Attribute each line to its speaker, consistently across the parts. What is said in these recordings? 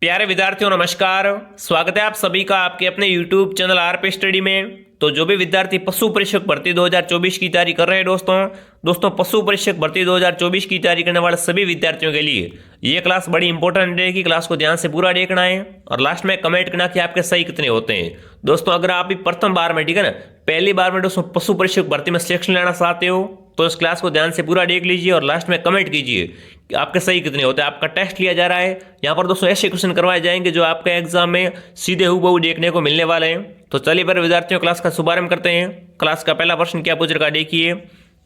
Speaker 1: प्यारे विद्यार्थियों नमस्कार। स्वागत है आप सभी का आपके अपने YouTube चैनल आरपी स्टडी में। तो जो भी विद्यार्थी पशु परीक्षक भर्ती 2024 की तैयारी कर रहे हैं दोस्तों पशु परीक्षक भर्ती 2024 की तैयारी करने वाले सभी विद्यार्थियों के लिए ये क्लास बड़ी इंपॉर्टेंट रहेगी। क्लास को ध्यान से पूरा देखना है और लास्ट में कमेंट करना कि आपके सही कितने होते हैं। दोस्तों अगर आप भी प्रथम बार में, ठीक है ना, पहली बार में दोस्तों पशु परीक्षक भर्ती में सिलेक्शन लेना चाहते हो तो इस क्लास को ध्यान से पूरा देख लीजिए और लास्ट में कमेंट कीजिए कि आपके सही कितने होते हैं। आपका टेस्ट लिया जा रहा है यहाँ पर दोस्तों, ऐसे क्वेश्चन करवाए जाएंगे जो आपके एग्जाम में सीधे हूबहू देखने को मिलने वाले हैं। तो चलिए पर विद्यार्थियों क्लास का शुभारंभ करते हैं। क्लास का पहला प्रश्न क्या पूछ रखा है, देखिए,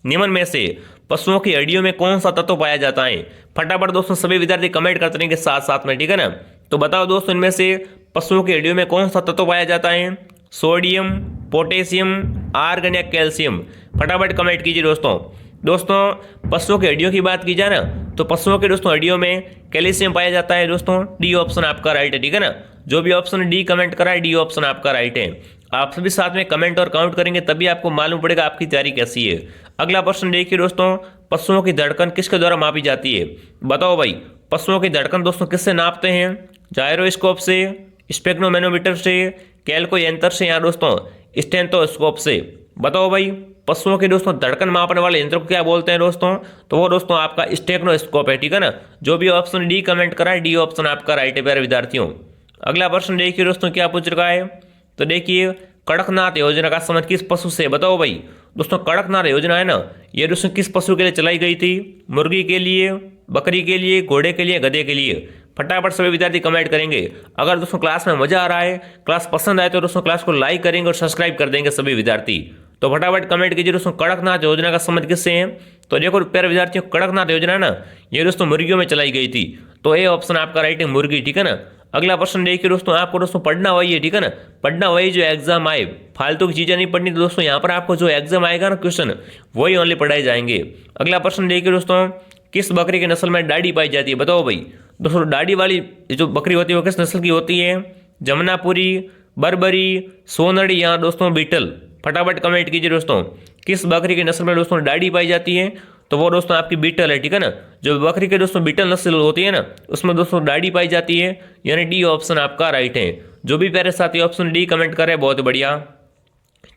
Speaker 1: निम्न में से पशुओं की हड्डियों में कौन सा तत्व पाया जाता है। फटाफट दोस्तों सभी विद्यार्थी कमेंट करते रहेंगे साथ साथ में, ठीक है ना। तो बताओ दोस्तों इनमें से पशुओं की हड्डियों में कौन सा तत्व पाया जाता है। सोडियम, पोटेशियम, आर्गन या कैल्शियम। फटाफट कमेंट कीजिए दोस्तों पशुओं की हड्डियों की बात की जाए ना तो पशुओं के दोस्तों हड्डियों में कैल्शियम पाया जाता है दोस्तों। डी ऑप्शन आपका राइट है, ठीक है ना। जो भी ऑप्शन डी कमेंट करा है डी ऑप्शन आपका राइट है। आप सभी साथ में कमेंट और काउंट करेंगे तभी आपको मालूम पड़ेगा आपकी तैयारी कैसी है। अगला प्रश्न देखिए दोस्तों, पशुओं की धड़कन किसके द्वारा मापी जाती है। बताओ भाई, पशुओं की धड़कन दोस्तों किससे नापते हैं। जायरोस्कोप से, स्पेक्ट्रोमैनोमीटर से, कैल्को यंत्र से या दोस्तों स्टेथोस्कोप से। बताओ भाई, पशुओं के दोस्तों धड़कन मापने वाले यंत्र को क्या बोलते हैं दोस्तों। तो वो दोस्तों आपका स्टेथोस्कोप है, ठीक है ना। जो भी ऑप्शन डी कमेंट करा है डी ऑप्शन आपका राइट है प्यारे विद्यार्थियों। अगला प्रश्न देखिए दोस्तों क्या पूछ रखा है। तो देखिए, कड़कनाथ योजना का संबंध किस पशु से। बताओ भाई, दोस्तों कड़कनाथ योजना है ना, ये दोस्तों किस पशु के लिए चलाई गई थी। मुर्गी के लिए, बकरी के लिए, घोड़े के लिए, गधे के लिए। फटाफट सभी विद्यार्थी कमेंट करेंगे। अगर दोस्तों क्लास में मजा आ रहा है, क्लास पसंद आए तो दोस्तों क्लास को लाइक करेंगे और सब्सक्राइब कर देंगे सभी विद्यार्थी। तो फटाफट कमेंट कीजिए दोस्तों, कड़कनाथ योजना का संबंध किससे है। तो देखो प्यारे विद्यार्थियों, कड़कनाथ योजना है ना, ये दोस्तों मुर्गियों में चलाई गई थी। तो ये ऑप्शन आपका राइट है, मुर्गी, ठीक है ना। अगला प्रश्न देखिए दोस्तों, आपको दोस्तों पढ़ना वही है, ठीक है ना। पढ़ना वही जो एग्जाम आए, फालतू की चीजें नहीं पढ़नी। तो दोस्तों यहाँ पर आपको जो एग्जाम आएगा ना क्वेश्चन, वही ओनली पढ़ाए जाएंगे। अगला प्रश्न देखिए दोस्तों, किस बकरी की नस्ल में दाढ़ी पाई जाती है। बताओ भाई, दोस्तों दाढ़ी वाली जो बकरी होती है वो किस नस्ल की होती है। जमुनापुरी, बर्बरी, सोनड़ी या दोस्तों बीटल। फटाफट कमेंट कीजिए दोस्तों, किस बकरी की नस्ल में दोस्तों दाढ़ी पाई जाती है। तो वो दोस्तों आपकी बीटल है, ठीक है ना। जो बकरी के दोस्तों बीटल नस्ल होती है ना, उसमें दोस्तों दाढ़ी पाई जाती है, यानी डी ऑप्शन आपका राइट है। जो भी प्यारे साथी ऑप्शन डी कमेंट करे बहुत बढ़िया।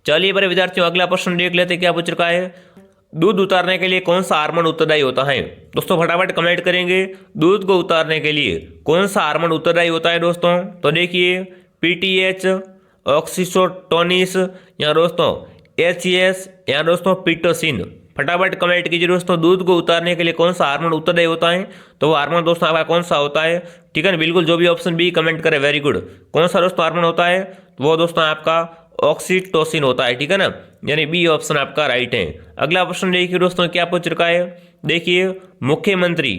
Speaker 1: चलिए बड़े विद्यार्थियों अगला प्रश्न देख लेते क्या पूछ रखा है। दूध उतारने के लिए कौन सा हार्मोन उत्तरदायी होता है। दोस्तों फटाफट कमेंट करेंगे, दूध को उतारने के लिए कौन सा हार्मोन उत्तरदायी होता है दोस्तों। तो देखिए, पीटीएच, ऑक्सीटोसिन या दोस्तों एचएस या दोस्तों पिटोसिन। फटाफट कमेंट कीजिए दोस्तों, दूध को उतारने के लिए कौन सा हार्मोन उत्तरदायी होता है। तो वो हार्मोन दोस्तों आपका कौन सा होता है, ठीक है ना। बिल्कुल, जो भी ऑप्शन बी कमेंट करे वेरी गुड। कौन सा दोस्तों हार्मोन होता है, तो वो दोस्तों आपका ऑक्सीटोसिन होता है, ठीक है ना, यानी बी ऑप्शन आपका राइट है। अगला प्रश्न देखिए दोस्तों क्या पूछ रखा है। देखिए, मुख्यमंत्री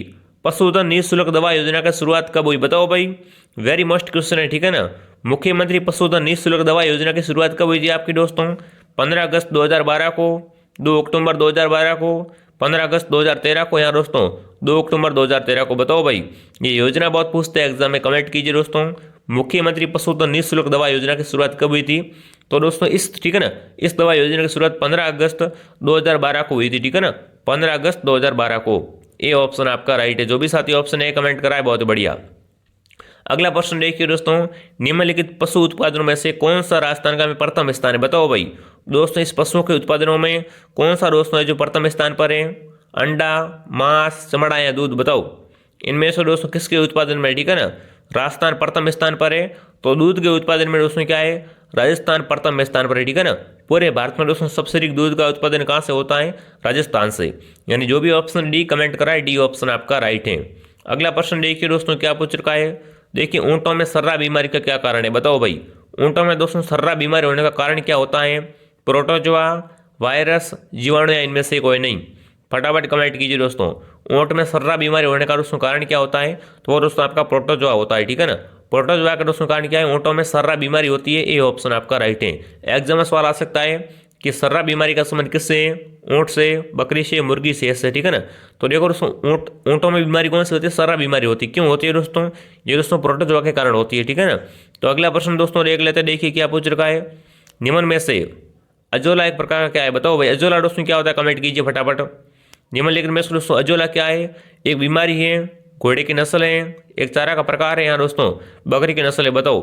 Speaker 1: पशुधन निःशुल्क दवा योजना की शुरुआत कब हुई। बताओ भाई, वेरी मस्ट क्वेश्चन है, ठीक है ना। मुख्यमंत्री पशुधन निःशुल्क दवा योजना की शुरुआत कब हुई थी आपकी दोस्तों। 15 अगस्त 2012 को, 2 अक्टूबर 2012 को, 15 अगस्त 2013 को या दोस्तों 2 अक्टूबर 2013 को। बताओ भाई, ये योजना बहुत पूछते हैं एग्जाम में, कमेंट कीजिए दोस्तों, मुख्यमंत्री पशुधन निःशुल्क दवा योजना की शुरुआत कब हुई थी। तो दोस्तों इस, ठीक है ना, इस दवा योजना की शुरुआत 15 अगस्त 2012 को हुई थी, ठीक है ना, 15 अगस्त 2012 को। ए ऑप्शन आपका राइट है। जो भी साथी ऑप्शन ए कमेंट करा है बहुत बढ़िया। अगला प्रश्न देखिए दोस्तों, निम्नलिखित पशु उत्पादनों में से कौन सा राजस्थान का में प्रथम स्थान है। बताओ भाई, दोस्तों इस पशुओं के उत्पादनों में कौन सा दोस्तों है जो प्रथम स्थान पर है। अंडा, मांस, चमड़ा या दूध। बताओ इनमें से दोस्तों किसके उत्पादन में, ठीक है ना, राजस्थान प्रथम स्थान पर है। तो दूध के उत्पादन में दोस्तों क्या है, राजस्थान प्रथम स्थान पर है, ठीक है ना। पूरे भारत में दोस्तों सबसे अधिक दूध का उत्पादन कहाँ से होता है, राजस्थान से। यानी जो भी ऑप्शन डी कमेंट करा है डी ऑप्शन आपका राइट है। अगला प्रश्न देखिए दोस्तों क्या पूछ रखा है। देखिए, ऊँटों में सर्रा बीमारी का क्या कारण है। बताओ भाई, ऊँटों में दोस्तों सर्रा बीमारी होने का कारण क्या होता है। प्रोटोजोआ, वायरस, जीवाणु या इनमें से कोई नहीं। फटाफट कमेंट कीजिए दोस्तों, ऊँट में सर्रा बीमारी होने का दोस्तों कारण क्या होता है। तो वो दोस्तों आपका प्रोटोजोआ होता है, ठीक है ना। प्रोटोजोआ का दोस्तों कारण क्या है, ऊँटों में सर्रा बीमारी होती है। ए ऑप्शन आपका राइट है। एग्जाम में सवाल आ सकता है कि सर्रा बीमारी का संबंध किससे है, ऊँट से, बकरी से, मुर्गी से, ऐसे, ठीक है ना। तो देखो दोस्तों, ऊँटों में बीमारी कौन सी होती है, सर्रा बीमारी होती है। क्यों होती है दोस्तों, ये दोस्तों प्रोटोजोआ के कारण होती है, ठीक है ना। तो अगला प्रश्न दोस्तों देख लेते हैं। देखिए क्या पूछ रखा है। निम्न में से अजोला एक प्रकार का क्या है। बताओ भाई, अजोला दोस्तों क्या होता है, कमेंट कीजिए फटाफट। निम्नलिखित में से दोस्तों अजोला क्या है, एक बीमारी है घोड़े की नस्ल है, एक चारा का प्रकार है यहाँ दोस्तों, बकरी की नस्ल है। बताओ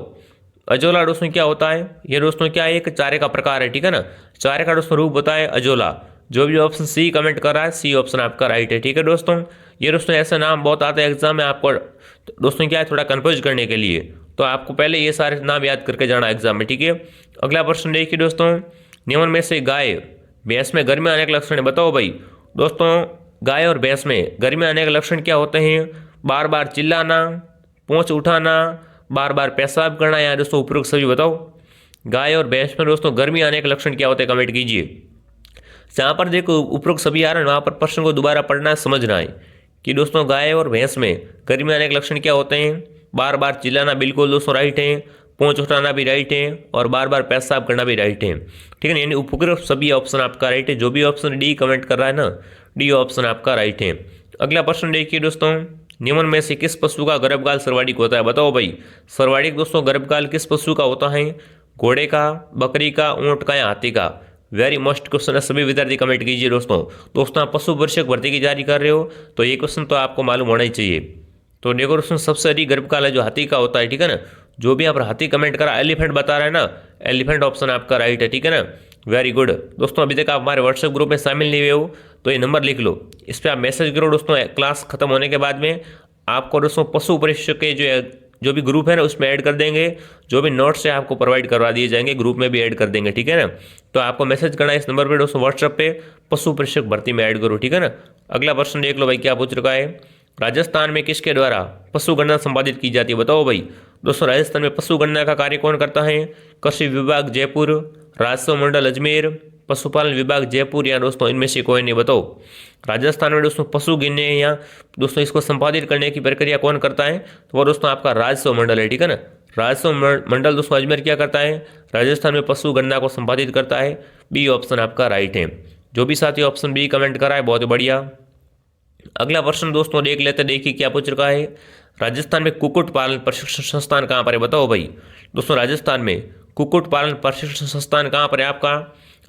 Speaker 1: अजोला दोस्तों क्या होता है? ये दोस्तों क्या है? एक चारे का प्रकार है, ठीक है ना। चारे का दोस्तों रूप होता है अजोला। जो भी ऑप्शन सी कमेंट कर रहा है, सी ऑप्शन आपका राइट है, ठीक है दोस्तों। ये दोस्तों ऐसे नाम बहुत आते हैं एग्जाम में आपको दोस्तों क्या है, थोड़ा कंफ्यूज करने के लिए, तो आपको पहले ये सारे नाम याद करके जाना एग्जाम में, ठीक है। अगला प्रश्न देखिए दोस्तों, निम्न में से गाय भैंस में गर्मी आने के लक्षण है। बताओ भाई दोस्तों, गाय और भैंस में गर्मी आने के लक्षण क्या होते हैं? बार बार चिल्लाना, पूंछ उठाना, बार बार पेशाब करना, या दोस्तों उपरोक्त सभी बताओ। गाय और भैंस में दोस्तों गर्मी आने के लक्षण क्या होते हैं? कमेंट कीजिए। जहाँ पर देखो उपरोक्त सभी आ रहे हैं वहाँ पर प्रश्न को दोबारा पढ़ना है, समझना है कि दोस्तों गाय और भैंस में गर्मी आने के लक्षण क्या होते हैं? बार बार चिल्लाना बिल्कुल दोस्तों राइट है, पूंछ उठाना भी राइट है, और बार बार पेशाब करना भी राइट है, ठीक है ना। यानी उपरोक्त सभी ऑप्शन आपका राइट है। जो भी ऑप्शन डी कमेंट कर रहा है ना, डी ऑप्शन आपका राइट है। अगला प्रश्न देखिए दोस्तों, निम्न में से किस पशु का गर्भकाल सर्वाधिक होता है? बताओ भाई सर्वाधिक दोस्तों गर्भकाल किस पशु का होता है? घोड़े का, बकरी का, ऊंट का, या हाथी का? वेरी मस्ट क्वेश्चन है, सभी विद्यार्थी कमेंट कीजिए दोस्तों आप पशु परीक्षक भर्ती की जारी कर रहे हो तो ये क्वेश्चन तो आपको मालूम होना ही चाहिए। तो देखो दोस्तों सबसे अधिक गर्भकाल है जो हाथी का होता है, ठीक है ना। जो भी यहाँ पर हाथी कमेंट करा, एलिफेंट बता रहा है ना, एलिफेंट ऑप्शन आपका राइट है, ठीक है ना। वेरी गुड दोस्तों, अभी तक आप हमारे व्हाट्सएप ग्रुप में शामिल नहीं हुए हो तो ये नंबर लिख लो, इस पर आप मैसेज करो दोस्तों। क्लास खत्म होने के बाद में आपको दोस्तों पशु परीक्षक के जो भी ग्रुप है ना उसमें ऐड कर देंगे, जो भी नोट्स है आपको प्रोवाइड करवा दिए जाएंगे, ग्रुप में भी ऐड कर देंगे, ठीक है ना। तो आपको मैसेज करना है इस नंबर पे दोस्तों, व्हाट्सएप पे पशु परीक्षक भर्ती में ऐड करो, ठीक है ना। अगला प्रश्न देख लो भाई क्या पूछ रखा है, राजस्थान में किसके द्वारा पशु गणना संपादित की जाती है? बताओ भाई दोस्तों राजस्थान में पशु गणना का कार्य कौन करता है? कृषि विभाग जयपुर, राजस्व मंडल अजमेर, पशुपालन विभाग जयपुर, या दोस्तों इनमें से कोई नहीं। बताओ राजस्थान में दोस्तों पशु गिनने या दोस्तों इसको संपादित करने की प्रक्रिया कौन करता है? तो वो दोस्तों आपका राजस्व मंडल है, ठीक है ना। राजस्व मंडल दोस्तों अजमेर क्या करता है? राजस्थान में पशु गणना को संपादित करता है। बी ऑप्शन आपका राइट है। जो भी साथी ऑप्शन बी कमेंट करा है बहुत बढ़िया। अगला प्रश्न दोस्तों देख लेते, देखिए क्या पूछ रखा है, राजस्थान में कुक्कुट पालन प्रशिक्षण संस्थान कहाँ पर है? बताओ भाई दोस्तों राजस्थान में कुक्कुट पालन प्रशिक्षण संस्थान कहाँ पर है आपका?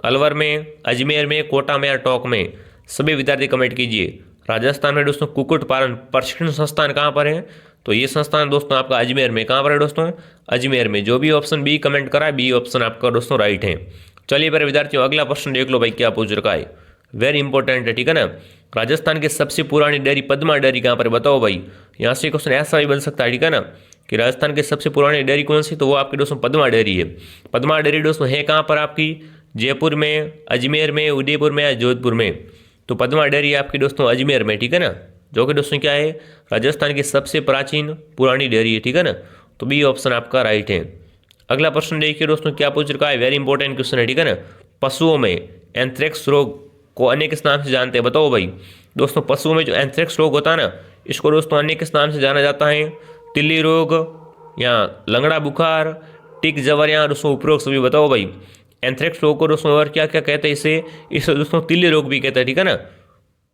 Speaker 1: अलवर में, अजमेर में, कोटा में, या टोंक में? सभी विद्यार्थी कमेंट कीजिए। राजस्थान में दोस्तों कुक्कुट पालन प्रशिक्षण संस्थान कहाँ पर है? तो ये संस्थान दोस्तों आपका अजमेर में। कहाँ पर है दोस्तों? अजमेर में। जो भी ऑप्शन बी कमेंट करा है, बी ऑप्शन आपका दोस्तों राइट है। चलिए मेरे विद्यार्थियों अगला प्रश्न देख लो भाई क्या पूछ रखा है, वेरी इंपॉर्टेंट है, ठीक है ना। राजस्थान की सबसे पुरानी डेयरी पद्मा डेयरी कहाँ पर? बताओ भाई, यहाँ से क्वेश्चन ऐसा भी बन सकता है, ठीक है ना, कि राजस्थान की सबसे पुरानी डेयरी कौन सी? तो वो आपकी दोस्तों पद्मा डेयरी है। पद्मा डेयरी दोस्तों है कहाँ पर आपकी? जयपुर में, अजमेर में, उदयपुर में, या जोधपुर में? तो पद्मा डेयरी आपकी दोस्तों अजमेर में, ठीक है ना, जो कि दोस्तों क्या है, राजस्थान की सबसे प्राचीन पुरानी डेयरी है, ठीक है ना। तो बी ऑप्शन आपका राइट है। अगला प्रश्न देखिए दोस्तों क्या पूछ रखा है, वेरी इंपॉर्टेंट क्वेश्चन है, ठीक है ना। पशुओं में एंथ्रेक्स रोग को अन्य किस नाम से जानते हैं? बताओ भाई दोस्तों पशुओं में जो एंथ्रेक्स रोग होता है ना, इसको दोस्तों अन्य किस नाम से जाना जाता है? तिल्ली रोग, या लंगड़ा बुखार, टिक जवर, या दोस्तों उपरोक्त सभी? बताओ भाई एंथ्रेक्स रोग को दोस्तों और क्या क्या कहते हैं? इसे दोस्तों तिल्ली रोग भी कहते हैं, ठीक है ना।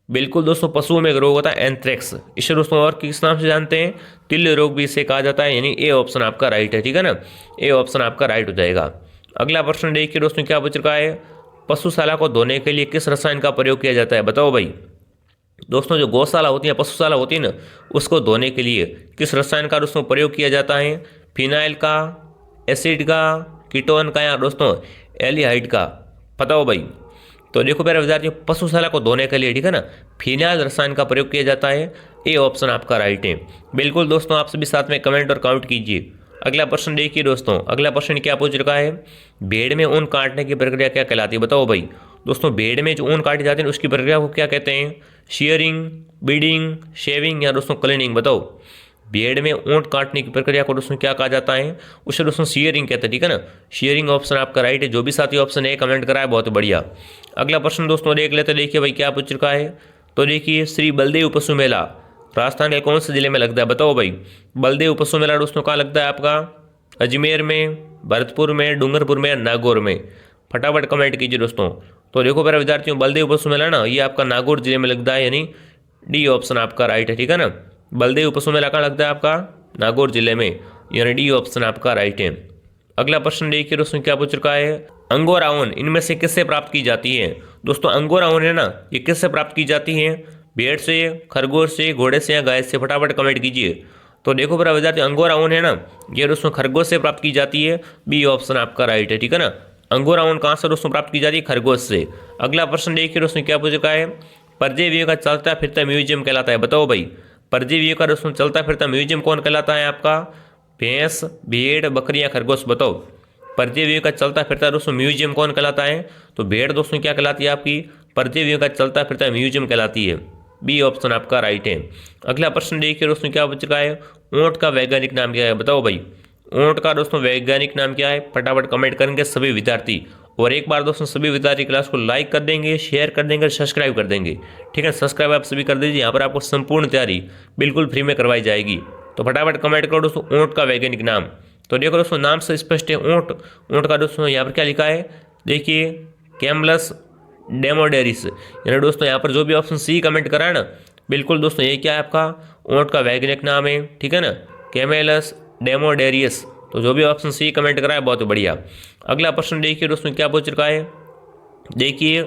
Speaker 1: बिल्कुल दोस्तों पशुओं में एक रोग होता है एंथ्रेक्स, इसे दोस्तों और किस नाम से जानते हैं? तिल्ली रोग भी इसे कहा जाता है, यानी ए ऑप्शन आपका राइट है, ठीक है ना। ए ऑप्शन आपका राइट हो जाएगा। अगला प्रश्न देखिए दोस्तों क्या पूछ रखा है, पशुशाला को धोने के लिए किस रसायन का प्रयोग किया जाता है? बताओ भाई दोस्तों जो गौशाला होती है, पशुशाला होती है ना, उसको धोने के लिए किस रसायन का दोस्तों प्रयोग किया जाता है? फिनाइल का, एसिड का, कीटोन का, या दोस्तों एल्डिहाइड का? बताओ भाई। तो देखो मेरे विद्यार्थियों पशुशाला को धोने के लिए, ठीक है ना, फिनाइल रसायन का प्रयोग किया जाता है। ए ऑप्शन आपका राइट है। बिल्कुल दोस्तों आप सभी साथ में कमेंट और काउंट कीजिए। अगला प्रश्न देखिए दोस्तों, अगला प्रश्न क्या पूछ रखा है, भेड़ में ऊन काटने की प्रक्रिया क्या कहलाती है? बताओ भाई दोस्तों भेड़ में जो ऊन काटी जाती है उसकी प्रक्रिया को क्या कहते हैं? शेयरिंग, बीडिंग, शेविंग, या दोस्तों क्लीनिंग? बताओ भेड़ में ऊन काटने की प्रक्रिया को दोस्तों क्या कहा जाता है? उसे दोस्तों शेयरिंग कहते हैं, ठीक है ना। शेयरिंग ऑप्शन आपका राइट है। जो भी साथी ऑप्शन ए कमेंट करा है बहुत बढ़िया। अगला प्रश्न दोस्तों देख लेते, देखिए भाई क्या पूछ रखा है। तो देखिए श्री बलदेव पशु मेला राजस्थान के कौन से जिले में लगता है? बताओ भाई बलदेव पशु मेला दोस्तों कहाँ लगता है आपका? अजमेर में, भरतपुर में, डूंगरपुर में, नागौर में? फटाफट कमेंट कीजिए दोस्तों। तो देखो मेरा विद्यार्थियों बलदेव पशु मेला ना ये आपका नागौर जिले में लगता है, यानी डी ऑप्शन आपका राइट है, ठीक है ना। बलदेव पशु मेला कहाँ लगता है आपका? नागौर जिले में, यानी डी ऑप्शन आपका राइट है। अगला प्रश्न देखिए दोस्तों क्या पूछ रखा है, अंगोरा ऊन इनमें से किससे प्राप्त की जाती है? दोस्तों अंगोरा ऊन है ना, ये किससे प्राप्त की जाती है? भेड़ से, खरगोश से, घोड़े से या गाय से, फटाफट कमेंट कीजिए। तो देखो मेरा विद्यार्थी, अंगोरा ऊन है ना, ये दोस्तों खरगोश से प्राप्त की जाती है। बी ऑप्शन आपका राइट है, ठीक है ना। अंगोरा ऊन कहाँ से दोस्तों प्राप्त की जाती है? खरगोश से। अगला प्रश्न देखिए दोस्तों क्या पूछ रखा है, परजीवियों का चलता फिरता म्यूजियम कहलाता है, बताओ भाई। परजीवियों का दोस्तों चलता फिरता म्यूजियम कौन कहलाता है आपका? भैंस, भेड़, बकरी या खरगोश, बताओ। परजीवियों का चलता फिरता दोस्तों म्यूजियम कौन कहलाता है? तो भेड़ दोस्तों क्या कहलाती है आपकी? परजीवियों का चलता फिरता म्यूजियम कहलाती है। बी ऑप्शन आपका राइट है। अगला प्रश्न देखिए दोस्तों क्या पूछ रखा है, ऊंट का वैज्ञानिक नाम क्या है, बताओ भाई। ऊंट का दोस्तों वैज्ञानिक नाम क्या है? फटाफट कमेंट करेंगे सभी विद्यार्थी। और एक बार दोस्तों सभी विद्यार्थी क्लास को लाइक कर देंगे, शेयर कर देंगे, सब्सक्राइब कर देंगे, ठीक है। सब्सक्राइब आप सभी कर दीजिए, यहाँ पर आपको संपूर्ण तैयारी बिल्कुल फ्री में करवाई जाएगी। तो फटाफट कमेंट करो दोस्तों ऊंट का वैज्ञानिक नाम। तो देखो दोस्तों नाम से स्पष्ट है, ऊंट। ऊंट का दोस्तों यहाँ पर क्या लिखा है, देखिए, कैमलस डेमोडेरिस। यानी दोस्तों यहाँ पर जो भी ऑप्शन सी कमेंट करा है ना, बिल्कुल दोस्तों ये क्या है आपका ऊंट का वैज्ञानिक नाम है, ठीक है ना, कैमेलस डेमोडेरियस। तो जो भी ऑप्शन सी कमेंट करा है बहुत बढ़िया। अगला प्रश्न देखिए दोस्तों क्या पूछ रखा है, देखिए,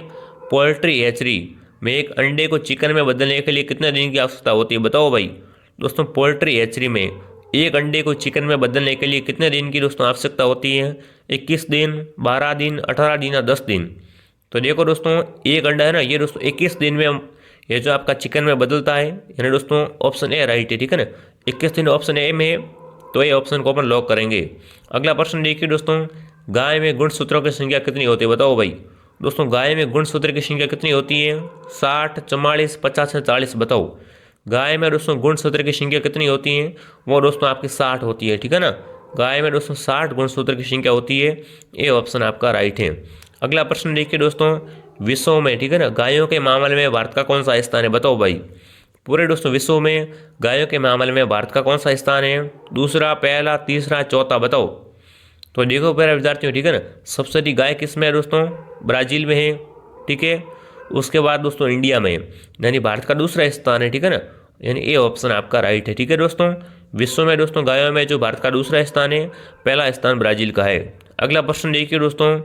Speaker 1: पोल्ट्री हैचरी में एक अंडे को चिकन में बदलने के लिए कितने दिन की आवश्यकता होती है, बताओ भाई। दोस्तों पोल्ट्री हैचरी में एक अंडे को चिकन में बदलने के लिए कितने दिन की दोस्तों आवश्यकता होती है? 21 दिन, 12 दिन, 18 दिन या 10 दिन। तो देखो दोस्तों एक अंडा है ना, ये दोस्तों 21 दिन में ये जो आपका चिकन में बदलता है, यानी दोस्तों ऑप्शन ए राइट है, ठीक है ना। 21 दिन ऑप्शन ए में है, तो ये ऑप्शन को अपन लॉक करेंगे। अगला प्रश्न देखिए दोस्तों, गाय में गुणसूत्रों की संख्या कितनी होती है, बताओ भाई। दोस्तों गाय में गुणसूत्र की संख्या कितनी होती है? 60, 44, 50 या 40, बताओ। गाय में दोस्तों गुणसूत्र की संख्या कितनी होती है? वो दोस्तों आपकी 60 होती है, ठीक है ना। गाय में दोस्तों 60 गुणसूत्र की संख्या होती है, ये ऑप्शन आपका राइट है। अगला प्रश्न देखिए दोस्तों, विश्व में, ठीक है ना, गायों के मामले में भारत का कौन सा स्थान है, बताओ भाई। पूरे दोस्तों विश्व में गायों के मामले में भारत का कौन सा स्थान है? दूसरा, पहला, तीसरा, चौथा, बताओ। तो देखो प्यारे विद्यार्थियों, ठीक है ना, सबसे अधिक गाय किस में है दोस्तों? ब्राजील में है, ठीक है। उसके बाद दोस्तों इंडिया में, यानी भारत का दूसरा स्थान है, ठीक है ना, यानी ये ऑप्शन आपका राइट है, ठीक है दोस्तों। विश्व में दोस्तों गायों में जो भारत का दूसरा स्थान है, पहला स्थान ब्राजील का है। अगला प्रश्न देखिए दोस्तों,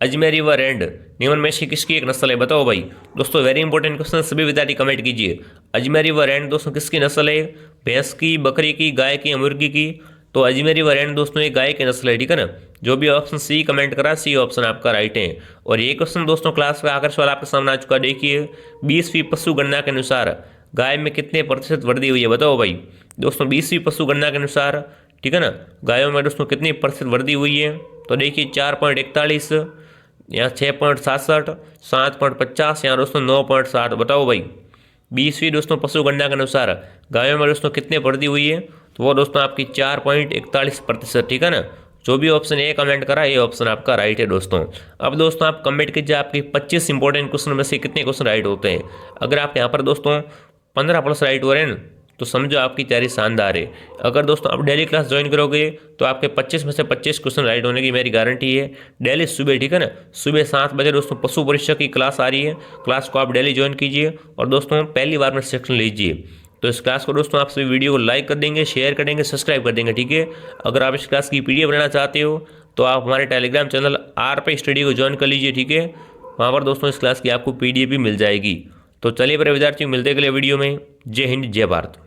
Speaker 1: अजमेरी व रैंड निम्न में से किसकी एक नस्ल है, बताओ भाई। दोस्तों वेरी इंपॉर्टेंट क्वेश्चन, सभी विद्यार्थी कमेंट कीजिए। अजमेरी व रैंड दोस्तों किसकी नस्ल है? भैंस की, बकरी की, गाय की या मुर्गी की? तो अजमेरी व रैंड दोस्तों एक गाय की नस्ल है, ठीक है ना। जो भी ऑप्शन सी कमेंट करा, सी ऑप्शन आपका राइट है। और ये क्वेश्चन दोस्तों क्लास का आकर सवाल आपके सामने आ चुका, देखिए, 20वीं पशु गणना के अनुसार गाय में कितने प्रतिशत वृद्धि हुई है, बताओ भाई। दोस्तों 20वीं पशु गणना के अनुसार, ठीक है ना, गायों में दोस्तों कितनी प्रतिशत वृद्धि हुई है? तो देखिए 4.41 या 6.67, 7.50 या दोस्तों 9.60, बताओ भाई। 20वीं दोस्तों पशु गणना के अनुसार गायों में दोस्तों कितने वृद्धि हुई है? तो वो दोस्तों आपकी 4.41%, ठीक है ना। जो भी ऑप्शन ए कमेंट करा, ये ऑप्शन आपका राइट है दोस्तों। अब दोस्तों आप कमेंट कीजिए आपके 25 इंपॉर्टेंट क्वेश्चन में से कितने क्वेश्चन राइट होते हैं। अगर आप यहाँ पर दोस्तों 15+ राइट हो रहे हैं तो समझो आपकी तैयारी शानदार है। अगर दोस्तों आप डेली क्लास ज्वाइन करोगे तो आपके 25 में से 25 क्वेश्चन राइट होने की मेरी गारंटी है। डेली सुबह, ठीक है ना, सुबह 7 बजे दोस्तों पशु परीक्षा की क्लास आ रही है। क्लास को आप डेली ज्वाइन कीजिए और दोस्तों पहली बार में सेक्शन लीजिए। तो इस क्लास को दोस्तों आप सभी वीडियो को लाइक कर देंगे, शेयर कर देंगे, सब्सक्राइब कर देंगे, ठीक है। अगर आप इस क्लास की PDF लेना चाहते हो तो आप हमारे टेलीग्राम चैनल RP स्टडी को ज्वाइन कर लीजिए, ठीक है। वहाँ पर दोस्तों इस क्लास की आपको PDF भी मिल जाएगी। तो चलिए मेरे विद्यार्थियों, मिलते अगले वीडियो में। जय हिंद, जय भारत।